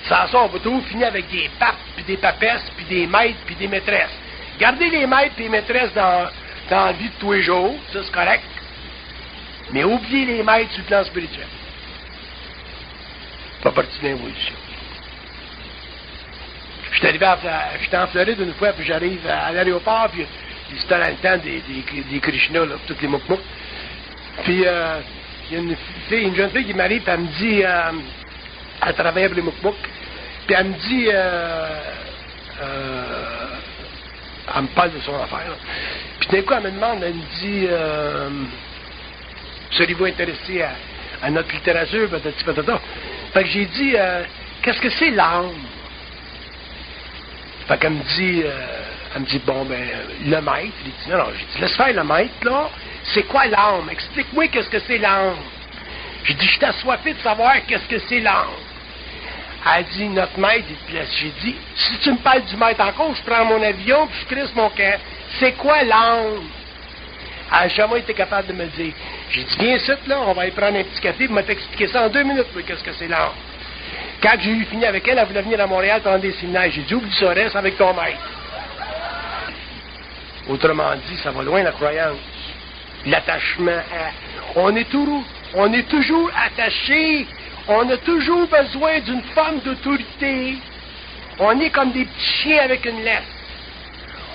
Sans ça, on va toujours finir avec des papes, puis des papesses, puis des maîtres, puis des maîtresses. Gardez les maîtres et les maîtresses dans la vie de tous les jours, ça c'est correct. Mais oubliez les maîtres sur le plan spirituel. Pas partie de l'évolution. J'étais en Floride une fois, puis j'arrive à l'aéroport, puis c'était dans le temps des Krishna, là, toutes les mouk-mouk. Puis il y a une jeune fille qui m'arrive, puis elle me dit, à travers les mouk-mouk, puis elle me dit, elle me parle de son affaire, là. Puis d'un coup, elle me demande, elle me dit, seriez-vous intéressé à notre littérature, patati patata. Fait que j'ai dit, qu'est-ce que c'est l'âme? Fait qu'elle me dit, bon, ben, le maître. Il dit, non, j'ai dit, laisse faire le maître, là. C'est quoi l'âme? Explique-moi qu'est-ce que c'est l'âme. J'ai dit, je suis assoiffé de savoir qu'est-ce que c'est l'âme. Elle dit, notre maître, j'ai dit, si tu me parles du maître encore, je prends mon avion, puis je crisse mon camp. C'est quoi l'âme? Elle n'a jamais été capable de me le dire. J'ai dit, viens ici, là, on va aller prendre un petit café, puis m'a t'expliquer ça en 2 minutes, qu'est-ce que c'est l'âme. Quand j'ai eu fini avec elle, elle voulait venir à Montréal prendre des séminaires. J'ai dit, oublie ça, reste avec ton maître. Autrement dit, ça va loin la croyance. L'attachement on est toujours attaché. On a toujours besoin d'une forme d'autorité. On est comme des petits chiens avec une laisse.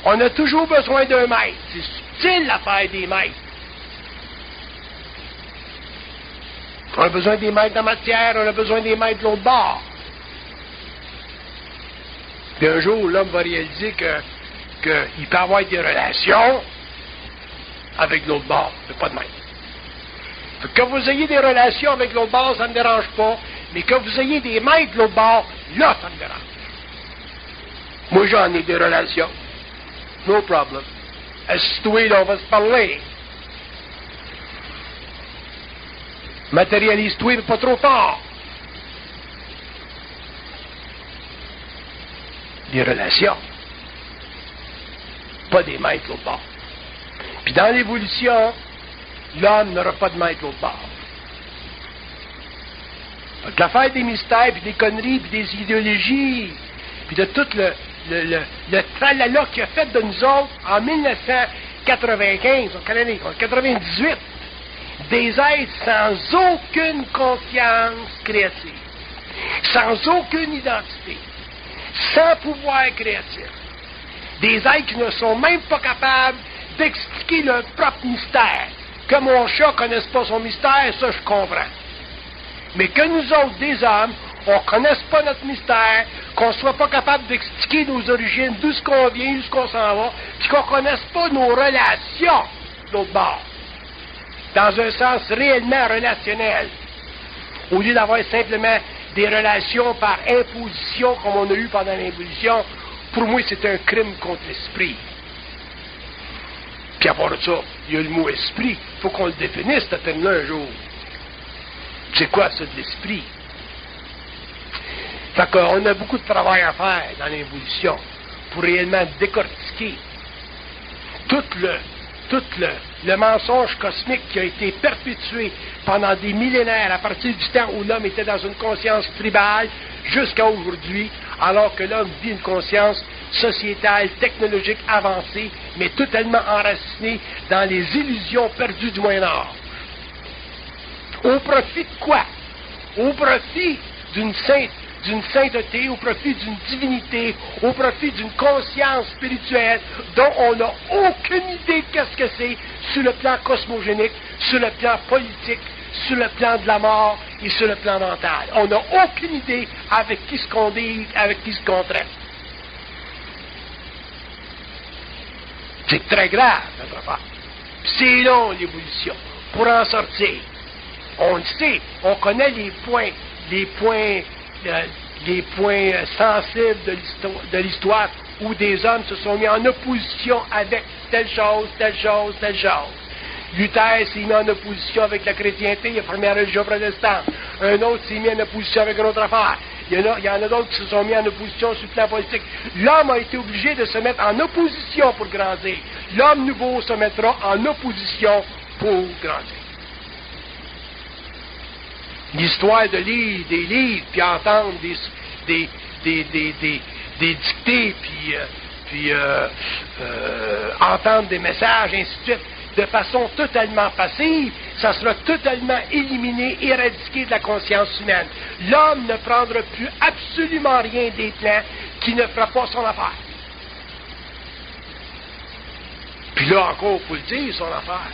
On a toujours besoin d'un maître. C'est subtil l'affaire des maîtres. On a besoin des maîtres en matière, on a besoin des maîtres de l'autre bord. Puis un jour, l'homme va réaliser que qu'il peut avoir des relations avec l'autre bord, mais pas de même. Que vous ayez des relations avec l'autre bord, ça ne me dérange pas, mais que vous ayez des maîtres de l'autre bord, là, ça me dérange. Moi, j'en ai des relations. No problem. Assis-toi, là, on va se parler. Matérialise-toi, mais pas trop fort. Des relations. Pas des maîtres de l'autre bord. Puis dans l'évolution, l'homme n'aura pas de maître de l'autre bord. Donc l'affaire des mystères, puis des conneries, puis des idéologies, puis de tout le tralala qu'il a fait de nous autres en 1995, en 98, des êtres sans aucune conscience créative, sans aucune identité, sans pouvoir créatif, des êtres qui ne sont même pas capables d'expliquer leur propre mystère. Que mon chat ne connaisse pas son mystère, ça je comprends. Mais que nous autres, des hommes, on ne connaisse pas notre mystère, qu'on ne soit pas capable d'expliquer nos origines, d'où ce qu'on vient, d'où ce qu'on s'en va, puis qu'on ne connaisse pas nos relations d'autre bord, dans un sens réellement relationnel, au lieu d'avoir simplement des relations par imposition, comme on a eu pendant l'évolution. Pour moi, c'est un crime contre l'esprit. Puis à part de ça, il y a le mot esprit. Il faut qu'on le définisse, ce terme-là, un jour. C'est quoi ça de l'esprit? Fait qu'on a beaucoup de travail à faire dans l'évolution pour réellement décortiquer tout le mensonge cosmique qui a été perpétué pendant des millénaires à partir du temps où l'homme était dans une conscience tribale jusqu'à aujourd'hui, alors que l'homme vit une conscience sociétale, technologique avancée, mais totalement enracinée dans les illusions perdues du Moyen-Âge. Au profit de quoi? Au profit d'une sainteté, au profit d'une divinité, au profit d'une conscience spirituelle dont on n'a aucune idée de qu'est-ce que c'est sur le plan cosmogénique, sur le plan politique, sur le plan de la mort et sur le plan mental. On n'a aucune idée avec qui se qu'on dit, avec qui se qu'on traite. C'est très grave, notre affaire. C'est long, l'évolution. Pour en sortir, on le sait, on connaît les points sensibles de l'histoire où des hommes se sont mis en opposition avec telle chose. Luther s'est mis en opposition avec la chrétienté, il a formé la religion protestante. Un autre s'est mis en opposition avec une autre affaire. Il y en a d'autres qui se sont mis en opposition sur le plan politique. L'homme a été obligé de se mettre en opposition pour grandir. L'homme nouveau se mettra en opposition pour grandir. L'histoire de lire des livres, puis entendre des dictées, puis entendre des messages, ainsi de suite, de façon totalement passive, ça sera totalement éliminé, éradiqué de la conscience humaine. L'homme ne prendra plus absolument rien des plans qui ne fera pas son affaire. Puis là encore, il faut le dire, son affaire.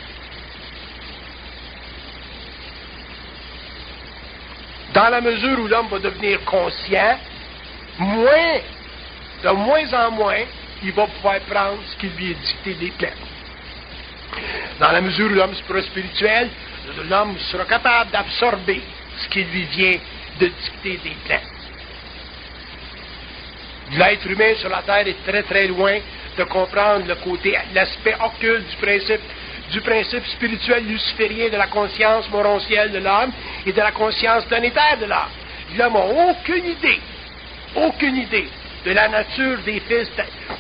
Dans la mesure où l'homme va devenir conscient, de moins en moins, il va pouvoir prendre ce qui lui est dicté des plans. Dans la mesure où l'homme sera spirituel, l'homme sera capable d'absorber ce qui lui vient de dicter des plans. L'être humain sur la Terre est très très loin de comprendre l'aspect occulte du principe spirituel luciférien de la conscience morontielle de l'homme et de la conscience planétaire de l'homme. L'homme n'a aucune idée de la nature des fils,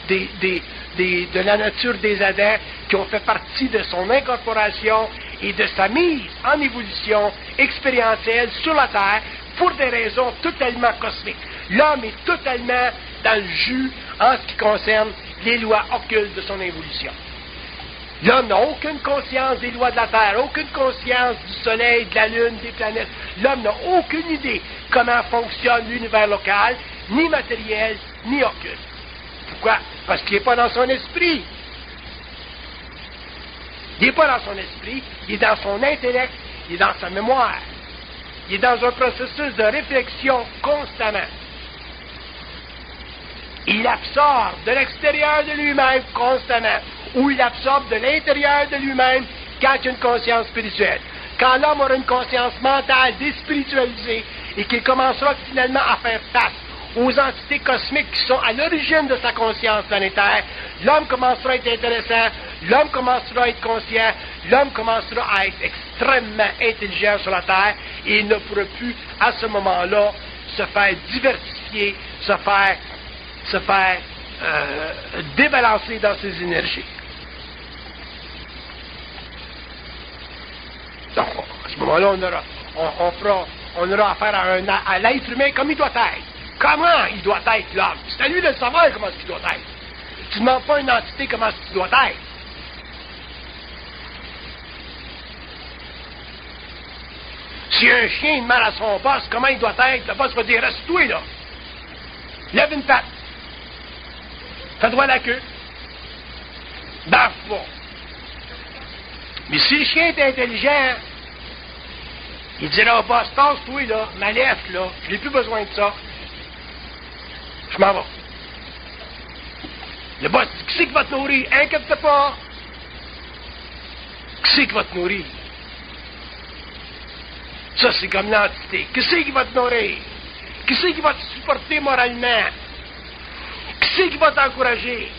de la nature des Adams qui ont fait partie de son incorporation et de sa mise en évolution expérientielle sur la Terre pour des raisons totalement cosmiques. L'homme est totalement dans le jus en ce qui concerne les lois occultes de son évolution. L'homme n'a aucune conscience des lois de la Terre, aucune conscience du Soleil, de la Lune, des planètes. L'homme n'a aucune idée comment fonctionne l'univers local, ni matériel, ni occulte. Pourquoi? Parce qu'il n'est pas dans son esprit. Il n'est pas dans son esprit, il est dans son intellect, il est dans sa mémoire. Il est dans un processus de réflexion constamment. Il absorbe de l'extérieur de lui-même constamment, ou il absorbe de l'intérieur de lui-même quand il y a une conscience spirituelle. Quand l'homme aura une conscience mentale déspiritualisée et qu'il commencera finalement à faire face aux entités cosmiques qui sont à l'origine de sa conscience planétaire, l'homme commencera à être intéressant, l'homme commencera à être conscient, l'homme commencera à être extrêmement intelligent sur la Terre et il ne pourra plus, à ce moment-là, se faire diversifier, se faire débalancer dans ses énergies. Donc, à ce moment-là, on aura affaire à l'être humain comme il doit être. Comment il doit être, l'homme? C'est à lui de le savoir comment il doit être. Tu ne demandes pas à une entité comment il doit être. Si un chien demande à son boss comment il doit être, le boss va dire, reste-toi là. Lève une patte. Fais droit la queue. Baffe pas. Mais si le chien est intelligent, il dira au boss, passe-toi là, ma lèvre là, je n'ai plus besoin de ça. Je m'en vais. Le boss dit, qui c'est qui va te nourrir? Inquiète-toi pas. Qui c'est qui va te nourrir? Ça, c'est comme l'entité. Qui c'est qui va te nourrir? Qui c'est qui va te supporter moralement? Qui c'est qui va t'encourager?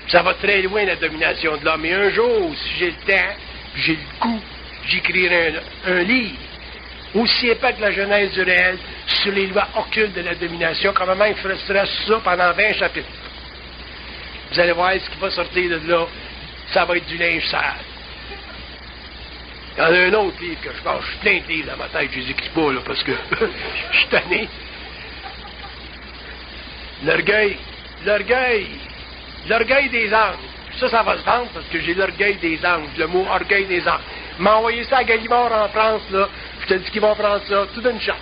Ça va très loin, la domination de l'homme. Et un jour, si j'ai le temps, puis j'ai le goût, j'écrirai un livre aussi épais que la Genèse du réel sur les lois occultes de la domination. Quand même, il ferait ça pendant 20 chapitres. Vous allez voir ce qui va sortir de là. Ça va être du linge sale. Il y en a un autre livre que je pense. Je suis plein de livres dans ma tête. Je les écris pas, là, parce que je suis tanné. L'orgueil des anges. Ça va se vendre parce que j'ai l'orgueil des anges. Le mot orgueil des anges. M'a envoyé ça à Gallimard en France, là. Je te dis qu'ils vont prendre ça, tout d'une shot.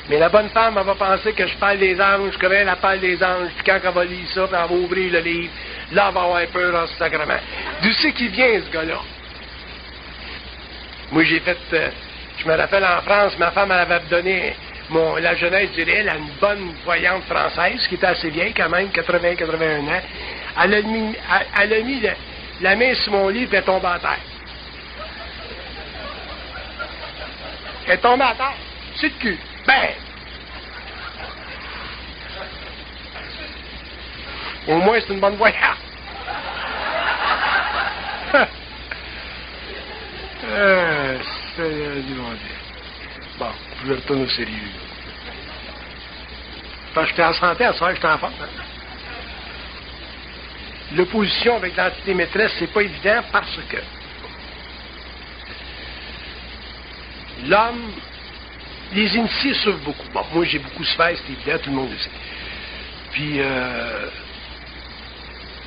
Mais la bonne femme, elle va penser que je parle des anges, comme elle parle des anges, puis quand elle va lire ça, puis elle va ouvrir le livre, là, elle va avoir peur en ce sacrement. D'où c'est qu'il vient, ce gars-là? Moi, j'ai fait, je me rappelle en France, ma femme, elle avait donné la Genèse du réel à une bonne voyante française, qui était assez vieille quand même, 80-81 ans. Elle a mis la main sur mon livre, et elle est tombée à terre. Elle est tombée à terre, sur le cul. Ben! Au moins, c'est une bonne voyante. Bon, je vais retourner au sérieux. Quand j'étais en santé, à ce soir, j'étais en forme. Hein? L'opposition avec l'entité maîtresse, c'est pas évident parce que l'homme, les initiés souffrent beaucoup. Bon, moi, j'ai beaucoup souffert, c'est évident, tout le monde le sait. Puis,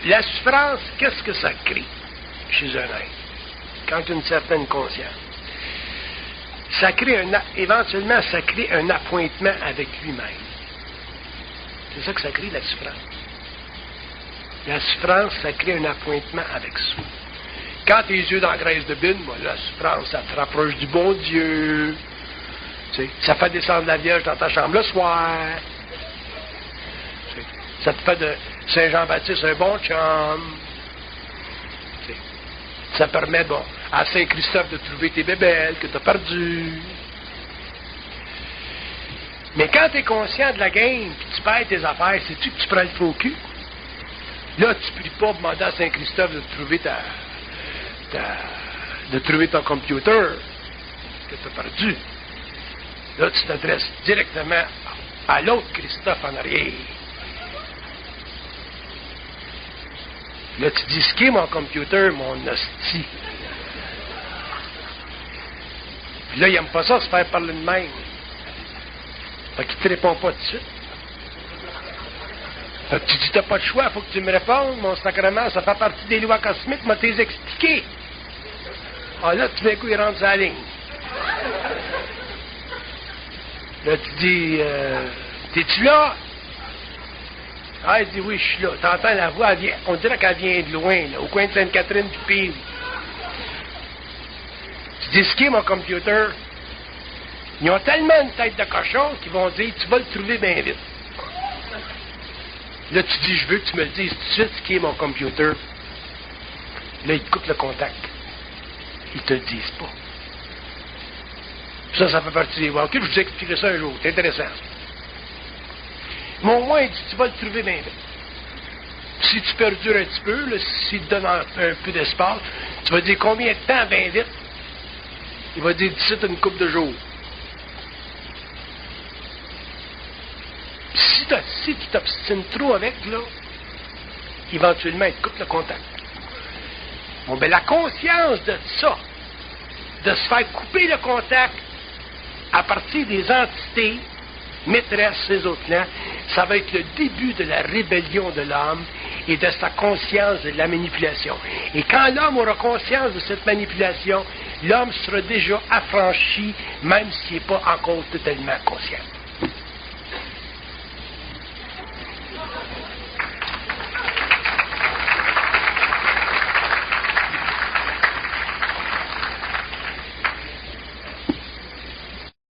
la souffrance, qu'est-ce que ça crée chez un être? Quand il y a une certaine conscience. Ça crée éventuellement, ça crée un appointement avec lui-même. C'est ça que ça crée, la souffrance. La souffrance, ça crée un appointement avec soi. Quand tes yeux dans la graisse de bine, moi, la souffrance, ça te rapproche du bon Dieu. Tu sais, ça fait descendre la Vierge dans ta chambre le soir. Tu sais, ça te fait de Saint-Jean-Baptiste un bon chum. Tu sais, ça permet, bon, à Saint-Christophe de trouver tes bébelles que tu as perdues. Mais quand tu es conscient de la game et tu perds tes affaires, sais-tu que tu prends le faux cul? Là, tu ne pries pas demander à Saint-Christophe de trouver ton computer que tu as perdu. Là, tu t'adresses directement à l'autre Christophe en arrière. Là, tu dis, ce qui est mon computer, mon hostie. Puis là, il n'aime pas ça, se faire parler de même. Fait qu'il ne te répond pas tout de suite. Fait que tu dis, t'as pas de choix, il faut que tu me répondes, mon sacrement, ça fait partie des lois cosmiques, moi t'es expliqué. Ah là, tout d'un coup, il rentre sur la ligne. Là, tu dis, t'es-tu là? Ah, il dit, oui, je suis là. T'entends la voix, on dirait qu'elle vient de loin, là, au coin de Sainte-Catherine du Pile. Tu dis, ce qui est mon computer? Ils ont tellement une tête de cochon qu'ils vont dire, tu vas le trouver bien vite. Là, tu dis, je veux que tu me le dises tout de suite, ce qui est mon computer. Là, ils te coupent le contact. Ils te le disent pas. Ça fait partie des voix. OK, je vous expliquerai ça un jour. C'est intéressant. Mais au moins, il dit, tu vas le trouver bien vite. Si tu perdures un petit peu, là, s'il te donne un peu d'espace, tu vas dire combien de temps bien vite? Il va dire d'ici une couple de jours. Si tu t'obstines trop avec, là, éventuellement, il te coupe le contact. Bon, ben la conscience de ça, de se faire couper le contact à partir des entités maîtresses, ces autres-là, ça va être le début de la rébellion de l'homme et de sa conscience de la manipulation. Et quand l'homme aura conscience de cette manipulation, l'homme sera déjà affranchi, même s'il n'est pas encore totalement conscient.